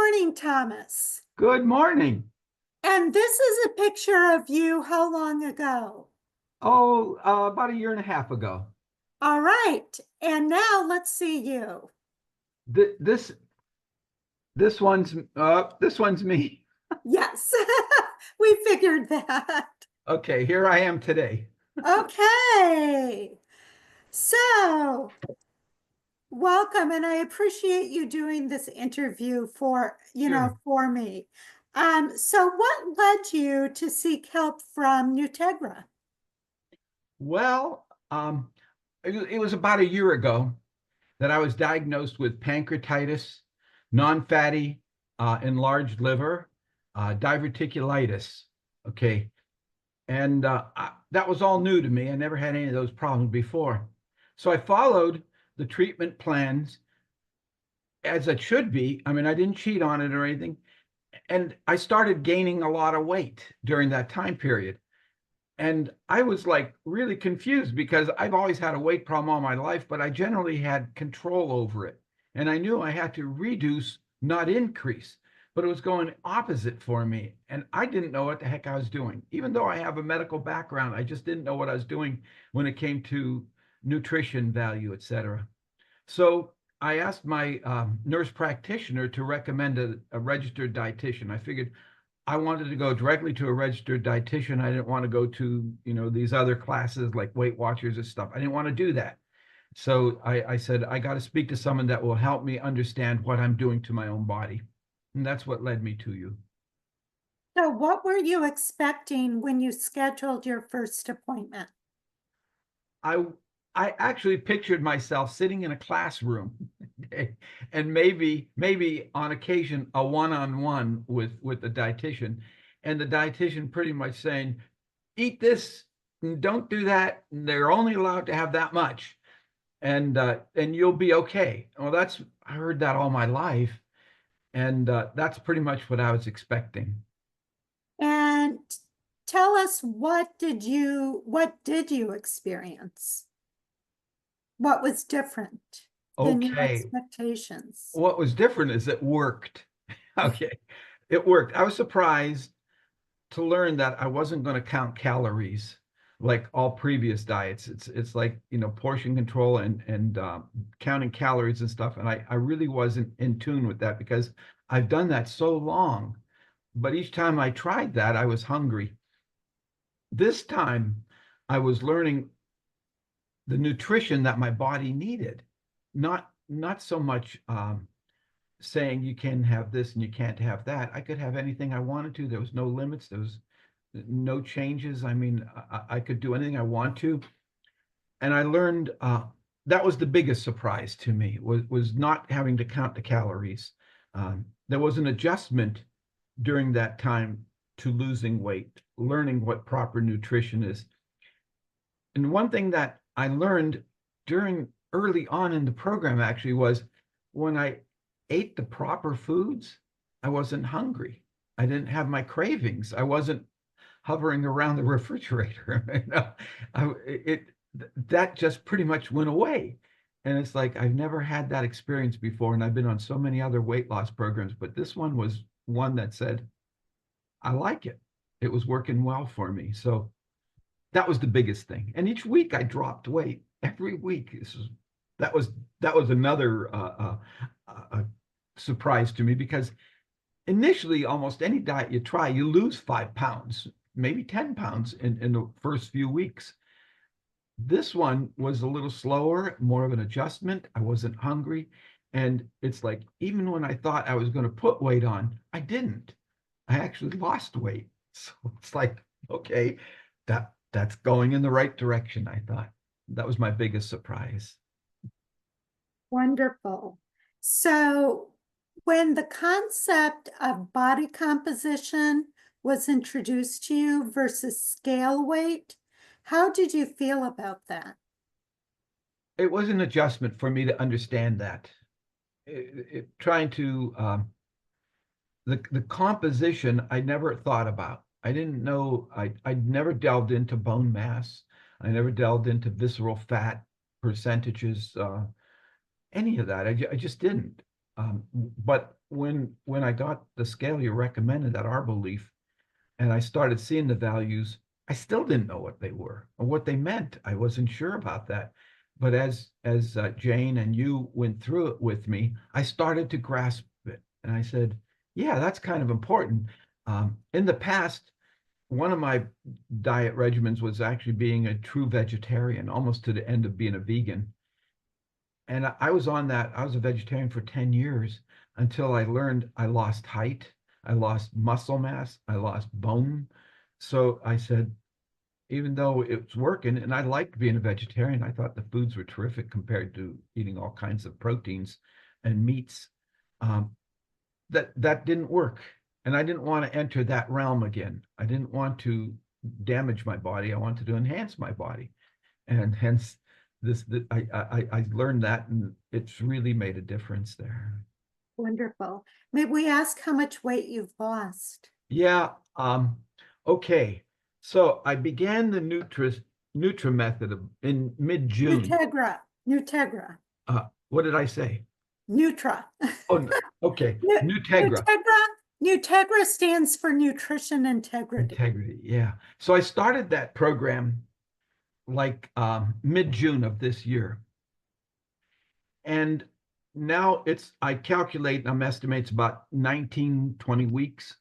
morning, Thomas. Good morning. And this is a picture of you how long ago? Oh, about a year and a half ago. All right. And now let's see you. Th- This this one's me. Yes, we figured that. Okay, here I am today. Okay. So, welcome. And I appreciate you doing this interview Sure. for me. So what led you to seek help from NuTegra? Well, it was about a year ago that I was diagnosed with pancreatitis, non-fatty, enlarged liver, diverticulitis. Okay, and that was all new to me. I never had any of those problems before, so I followed the treatment plans as it should be. I mean, I didn't cheat on it or anything. And I started gaining a lot of weight during that time period. And I was like really confused because I've always had a weight problem all my life, but I generally had control over it. And I knew I had to reduce, not increase, but it was going opposite for me. And I didn't know what the heck I was doing. Even though I have a medical background, I just didn't know what I was doing when it came to nutrition value, et cetera. So I asked my nurse practitioner to recommend a registered dietitian. I figured I wanted to go directly to a registered dietitian. I didn't want to go to, these other classes like Weight Watchers and stuff. I didn't want to do that. So I said, I got to speak to someone that will help me understand what I'm doing to my own body. And that's what led me to you. So, what were you expecting when you scheduled your first appointment? I I actually pictured myself sitting in a classroom and maybe on occasion a one-on-one with the dietitian, and the dietitian pretty much saying, eat this, and don't do that, and they're only allowed to have that much, and you'll be okay. Well, that's I heard that all my life, and that's pretty much what I was expecting. And tell us what did you experience? What was different than your Okay, expectations? what was different is it worked. Okay, it worked. I was surprised to learn that I wasn't going to count calories like all previous diets. It's like, portion control and counting calories and stuff. And I really wasn't in tune with that because I've done that so long. But each time I tried that, I was hungry. This time I was learning the nutrition that my body needed, not so much saying you can have this and you can't have that. I could have anything I wanted to. There was no limits. There was no changes. I mean, I could do anything I want to. And I learned that was the biggest surprise to me was not having to count the calories. There was an adjustment during that time to losing weight, learning what proper nutrition is. And one thing that I learned during early on in the program actually was when I ate the proper foods, I wasn't hungry. I didn't have my cravings. I wasn't hovering around the refrigerator. That just pretty much went away. And it's like I've never had that experience before. And I've been on so many other weight loss programs, but this one was one that said, I like it. It was working well for me. So that was the biggest thing. And each week I dropped weight. Every week. That was another surprise to me because initially almost any diet you try, you lose 5 pounds, maybe 10 pounds in the first few weeks. This one was a little slower, more of an adjustment. I wasn't hungry. And it's like, even when I thought I was going to put weight on, I didn't. I actually lost weight. So it's like, okay, that's going in the right direction, I thought. That was my biggest surprise. Wonderful. So, when the concept of body composition was introduced to you versus scale weight, how did you feel about that? It was an adjustment for me to understand that. Trying to the composition I never thought about. I didn't know. I never delved into bone mass. I never delved into visceral fat percentages. Any of that. I just didn't. But when I got the scale you recommended, that Arbol leaf, and I started seeing the values, I still didn't know what they were or what they meant. I wasn't sure about that. But as Jane and you went through it with me, I started to grasp it, and I said, "Yeah, that's kind of important." In the past, one of my diet regimens was actually being a true vegetarian, almost to the end of being a vegan. And I was on that. I was a vegetarian for 10 years until I learned I lost height, I lost muscle mass, I lost bone. So I said, even though it's working, and I liked being a vegetarian, I thought the foods were terrific compared to eating all kinds of proteins and meats. Um, that didn't work, and I didn't want to enter that realm again. I didn't want to damage my body. I wanted to enhance my body, and hence I learned that, and it's really made a difference there. Wonderful. May we ask how much weight you've lost? Yeah. Okay. So I began the Nutra method in mid-June. NuTegra, NuTegra, What did I say? Nutra. Oh, no. Okay. NuTegra. NuTegra, NuTegra stands for nutrition integrity. Integrity. Yeah. So I started that program like mid-June of this year. And now I calculate, I'm estimating it's about 19, 20 weeks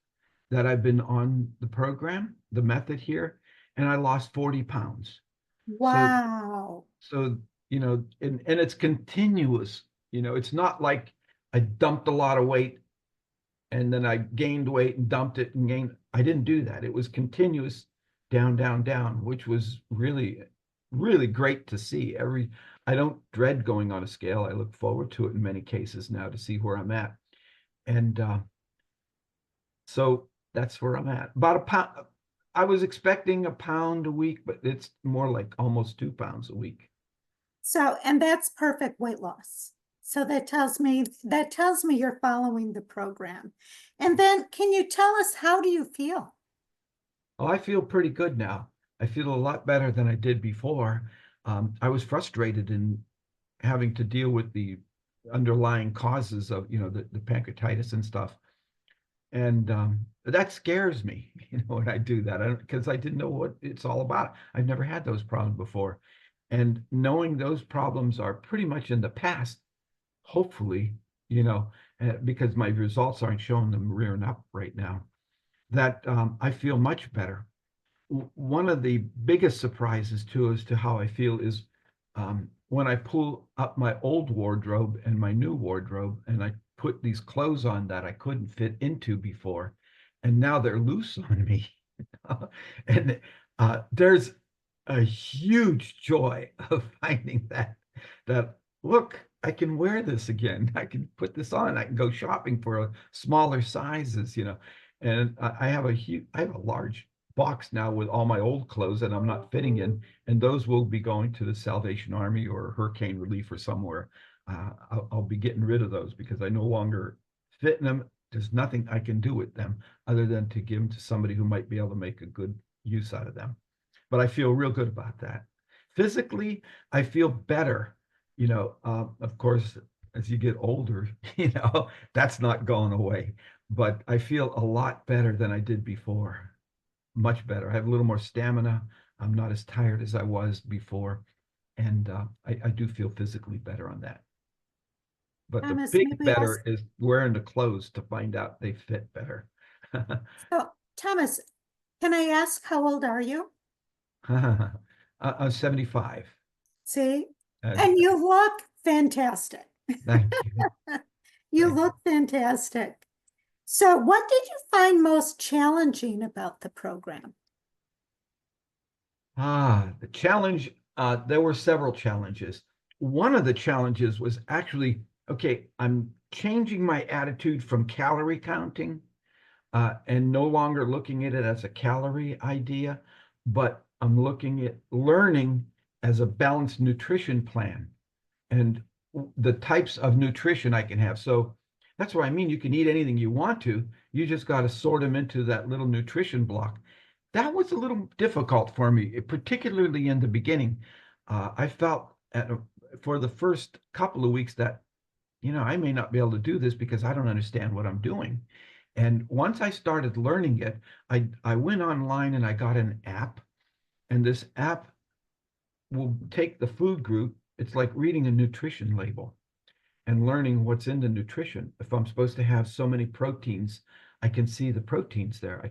that I've been on the program, the method here, and I lost 40 pounds. Wow. So, and it's continuous, it's not like I dumped a lot of weight and then I gained weight and dumped it and gained. I didn't do that. It was continuous down, down, down, which was really, really great to see. I don't dread going on a scale. I look forward to it in many cases now to see where I'm at. And so that's where I'm at. About a pound. I was expecting a pound a week, but it's more like almost 2 pounds a week. So, and that's perfect weight loss. So that tells me you're following the program. And then can you tell us, how do you feel? Oh, I feel pretty good now. I feel a lot better than I did before. I was frustrated in having to deal with the underlying causes of, the pancreatitis and stuff. And that scares me, when I do that, because I didn't know what it's all about. I've never had those problems before. And knowing those problems are pretty much in the past, hopefully, because my results aren't showing them rearing up right now, that I feel much better. One of the biggest surprises too as to how I feel is when I pull up my old wardrobe and my new wardrobe, and I put these clothes on that I couldn't fit into before, and now they're loose on me. And there's a huge joy of finding that look, I can wear this again. I can put this on. I can go shopping for smaller sizes, And I have a large box now with all my old clothes that I'm not fitting in, and those will be going to the Salvation Army or Hurricane Relief or somewhere. I'll be getting rid of those because I no longer fit in them. There's nothing I can do with them other than to give them to somebody who might be able to make a good use out of them. But I feel real good about that. Physically, I feel better. Of course, as you get older, that's not going away. But I feel a lot better than I did before. Much better. I have a little more stamina. I'm not as tired as I was before. And I do feel physically better on that. But the Thomas, big may we better ask, is wearing the clothes to find out they fit better. so Thomas, can I ask, how old are you? I'm 75. See, Uh, and you look fantastic. Thank you. You Thank look fantastic. So what did you find most challenging about the program? The challenge, there were several challenges. One of the challenges was actually, okay, I'm changing my attitude from calorie counting and no longer looking at it as a calorie idea, but I'm looking at learning as a balanced nutrition plan and the types of nutrition I can have. So that's what I mean. You can eat anything you want to. You just got to sort them into that little nutrition block. That was a little difficult for me, particularly in the beginning. I felt for the first couple of weeks that I may not be able to do this because I don't understand what I'm doing. And once I started learning it, I went online and I got an app, and this app will take the food group. It's like reading a nutrition label and learning what's in the nutrition. If I'm supposed to have so many proteins, I can see the proteins there. I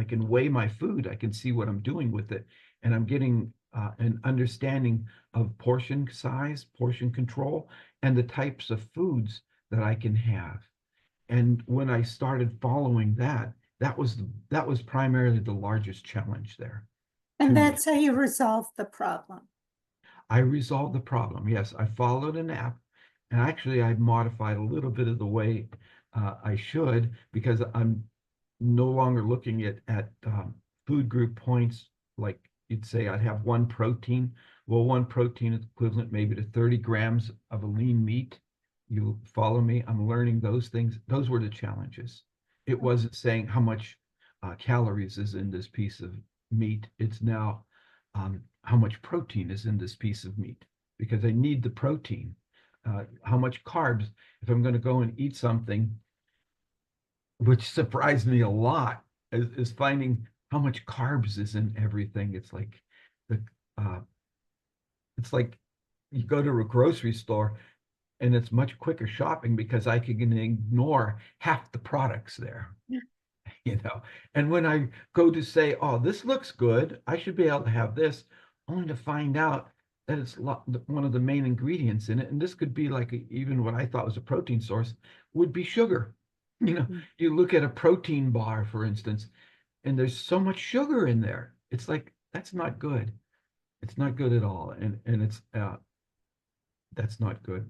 can weigh my food. I can see what I'm doing with it. And I'm getting an understanding of portion size, portion control, and the types of foods that I can have. And when I started following that, that was primarily the largest challenge there to And me. that's how you resolve the problem. I resolved the problem. Yes, I followed an app, and actually I modified a little bit of the way I should, because I'm no longer looking at food group points. Like you'd say I'd have one protein. Well, one protein is equivalent maybe to 30 grams of a lean meat. You follow me? I'm learning those things. Those were the challenges. It wasn't saying how much calories is in this piece of meat. It's now how much protein is in this piece of meat, because I need the protein. How much carbs, if I'm going to go and eat something, which surprised me a lot, is finding how much carbs is in everything. The uh, it's like you go to a grocery store and it's much quicker shopping because I can ignore half the products there. And when I go to say, oh, this looks good, I should be able to have this, only to find out that it's one of the main ingredients in it. And this could be like even what I thought was a protein source would be sugar. You look at a protein bar, for instance, and there's so much sugar in there. It's like, that's not good. It's not good at all. And that's not good.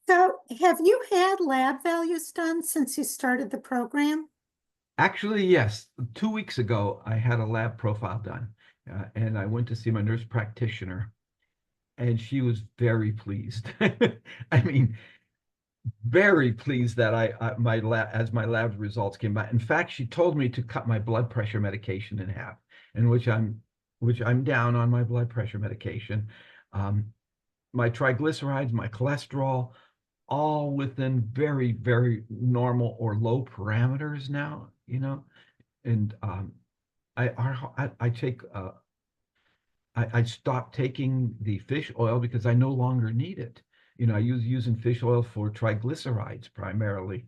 So, have you had lab values done since you started the program? Actually, yes. 2 weeks ago, I had a lab profile done, and I went to see my nurse practitioner, and she was very pleased. I mean, very pleased that my lab as my lab results came back. In fact, she told me to cut my blood pressure medication in half, and which I'm down on my blood pressure medication. Um, my triglycerides, my cholesterol, all within very, very normal or low parameters now. And I take I stopped taking the fish oil because I no longer need it. I use using fish oil for triglycerides primarily.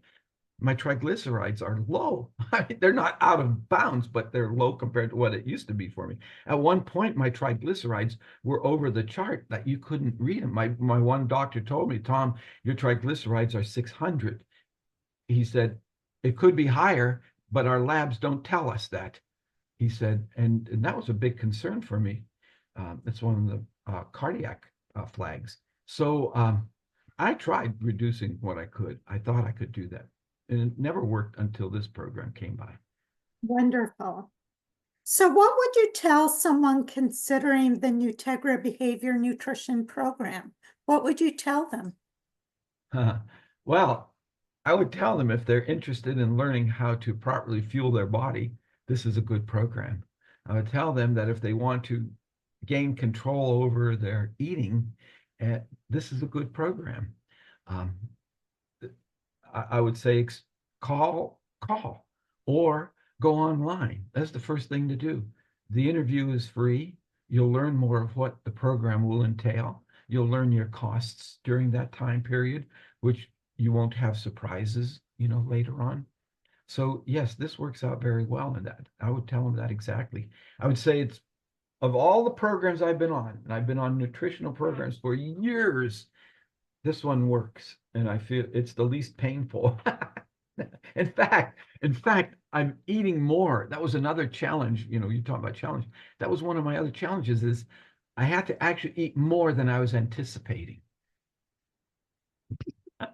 My triglycerides are low. I mean, they're not out of bounds, but they're low compared to what it used to be for me. At one point, my triglycerides were over the chart that you couldn't read them. My one doctor told me, Tom, your triglycerides are 600. He said, it could be higher, but our labs don't tell us that. He said, and that was a big concern for me. It's one of the cardiac flags. So I tried reducing what I could. I thought I could do that. And it never worked until this program came by. Wonderful. So, what would you tell someone considering the NuTegra Behavior Nutrition Program? What would you tell them? Well, I would tell them if they're interested in learning how to properly fuel their body, this is a good program. I would tell them that if they want to gain control over their eating, this is a good program. Um, I would say call, or go online. That's the first thing to do. The interview is free. You'll learn more of what the program will entail. You'll learn your costs during that time period, which you won't have surprises, later on. So yes, this works out very well in that. I would tell them that exactly. I would say it's of all the programs I've been on, and I've been on nutritional programs for years, this one works, and I feel it's the least painful. In fact, I'm eating more. That was another challenge. You talk about challenge. That was one of my other challenges is I had to actually eat more than I was anticipating. So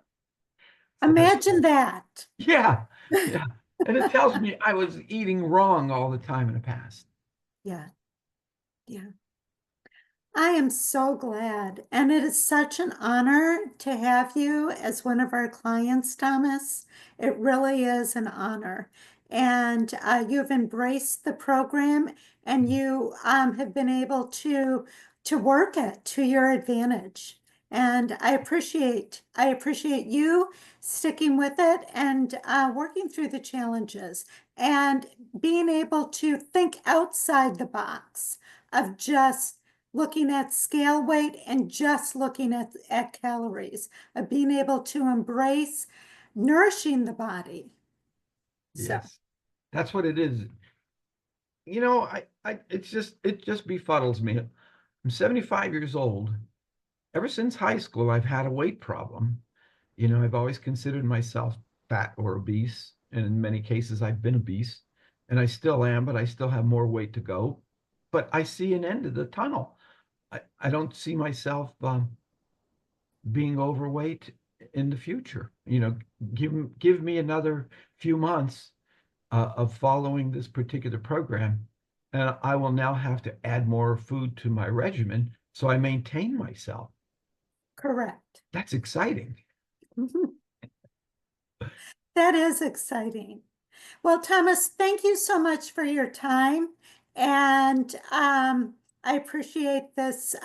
Imagine that. yeah, yeah. And it tells me I was eating wrong all the time in the past. Yeah, yeah. I am so glad. And it is such an honor to have you as one of our clients, Thomas. It really is an honor. And you've embraced the program and you have been able to work it to your advantage. And I appreciate you sticking with it and working through the challenges and being able to think outside the box of just looking at scale weight and just looking at calories, of being able to embrace nourishing the body. So, Yes, that's what it is. You know, it just befuddles me. I'm 75 years old. Ever since high school, I've had a weight problem. You know, I've always considered myself fat or obese, and in many cases, I've been obese, and I still am, but I still have more weight to go. But I see an end of the tunnel. I don't see myself being overweight in the future. You know, give me another few months of following this particular program, and I will now have to add more food to my regimen so I maintain myself. correct. That's exciting. That is exciting. Well, Thomas, thank you so much for your time. And I appreciate this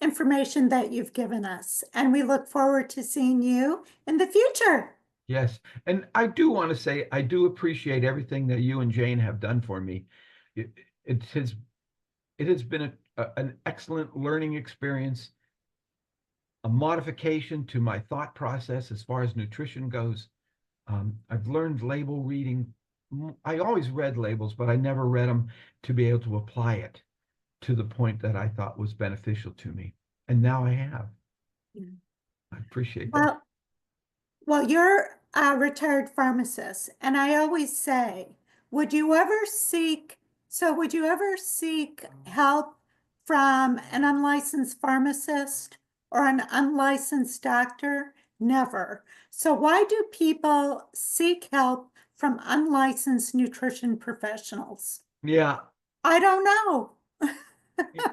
information that you've given us. And we look forward to seeing you in the future. Yes. And I do want to say, I do appreciate everything that you and Jane have done for me. It, it has, it has been an excellent learning experience, a modification to my thought process as far as nutrition goes. I've learned label reading. I always read labels, but I never read them to be able to apply it to the point that I thought was beneficial to me. And now I have. Yeah. I appreciate that. Well, Well, you're a retired pharmacist, and I always say, would you ever seek help from an unlicensed pharmacist or an unlicensed doctor? Never. So why do people seek help from unlicensed nutrition professionals? Yeah, I don't know.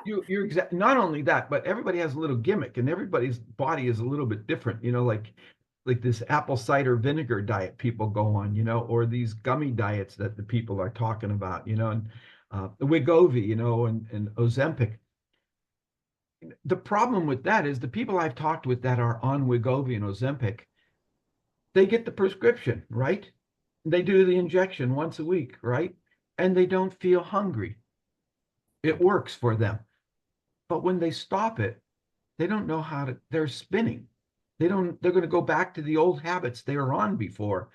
you're exact. Not only that, but everybody has a little gimmick, and everybody's body is a little bit different. You know, like this apple cider vinegar diet people go on, you know, or these gummy diets that the people are talking about, you know, and the Wegovy, you know, and Ozempic. The problem with that is the people I've talked with that are on Wegovy and Ozempic, they get the prescription, right? They do the injection once a week, right? And they don't feel hungry. It works for them. But when they stop it, they don't know how to, they're spinning. They're going to go back to the old habits they were on before.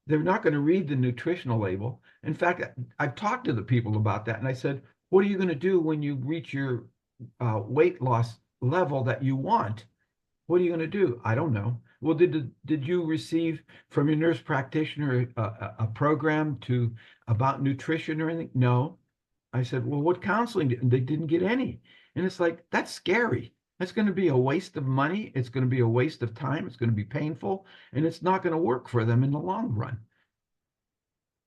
They're not going to read the nutritional label. In fact, I've talked to the people about that, and I said, what are you going to do when you reach your weight loss level that you want? What are you going to do? I don't know. Well, did you receive from your nurse practitioner a program about nutrition or anything? No. I said, well, what counseling? They didn't get any. And it's like, that's scary. That's going to be a waste of money. It's going to be a waste of time. It's going to be painful, and it's not going to work for them in the long run.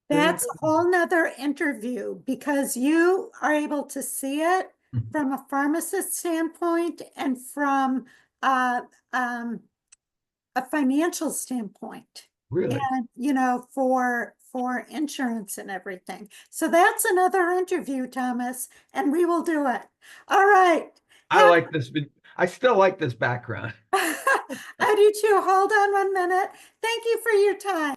That's a whole nother interview because you are able to see it from a pharmacist standpoint and from uh, um, a financial standpoint. Really? And, you know, for insurance and everything. So that's another interview, Thomas, and we will do it. All right. I like this. I still like this background. I do too. Hold on 1 minute. Thank you for your time.